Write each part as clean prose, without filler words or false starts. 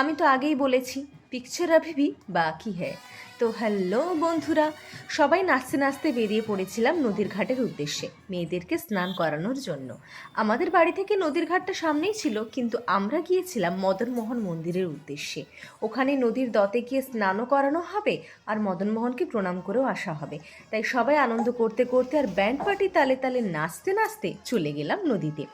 আমি তো আগেই বলেছি পিকচার अभी भी বাকি है। তো হ্যালো বন্ধুরা, সবাই নাচতে নাচতে বেরিয়ে পড়েছিলাম নদীর ঘাটের উদ্দেশ্যে মেয়েদেরকে স্নান করানোর জন্য। আমাদের বাড়ি থেকে নদীর ঘাটটা সামনেই ছিল, কিন্তু আমরা গিয়েছিলাম মদনমোহন মন্দিরের উদ্দেশ্যে। ওখানে নদীর দতে গিয়ে স্নানও করানো হবে আর মদনমোহনকে প্রণাম করেও আসা হবে। তাই সবাই আনন্দ করতে করতে আর ব্যান্ড পার্টি তালে তালে নাচতে নাচতে চলে গেলাম নদীতে।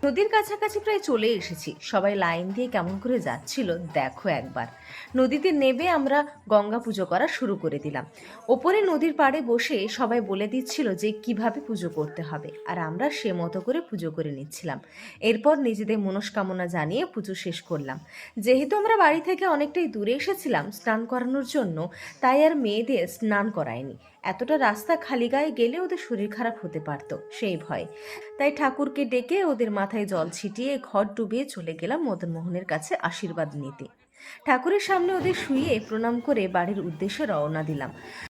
নদীর কাছাকাছি প্রায় চলে এসেছি। সবাই লাইন দিয়ে কেমন করে যাচ্ছিল দেখো একবার। নদীতে নেমে আমরা গঙ্গা পুজো করা শুরু করে দিলাম। ওপরে নদীর পাড়ে বসে সবাই বলে দিচ্ছিল যে কিভাবে পুজো করতে হবে, আর আমরা সে মতো করে পুজো করে নিচ্ছিলাম। এরপর নিজেদের মনস্কামনা জানিয়ে পুজো শেষ করলাম। যেহেতু আমরা বাড়ি থেকে অনেকটাই দূরে এসেছিলাম স্নান করানোর জন্য, তাই আর মেয়েদের স্নান করায়নি। এতটা রাস্তা খালি গায়ে গেলে ওদের শরীর খারাপ হতে পারত সেই ভয়। তাই ঠাকুরকে ডেকে ওদের মাথায় জল ছিটিয়ে ঘট ডুবিয়ে চলে গেলাম মদনমোহনের কাছে আশীর্বাদ নিতে। ঠাকুরের সামনে ওদের শুইয়ে প্রণাম করে বাড়ির উদ্দেশ্যে রওনা দিলাম।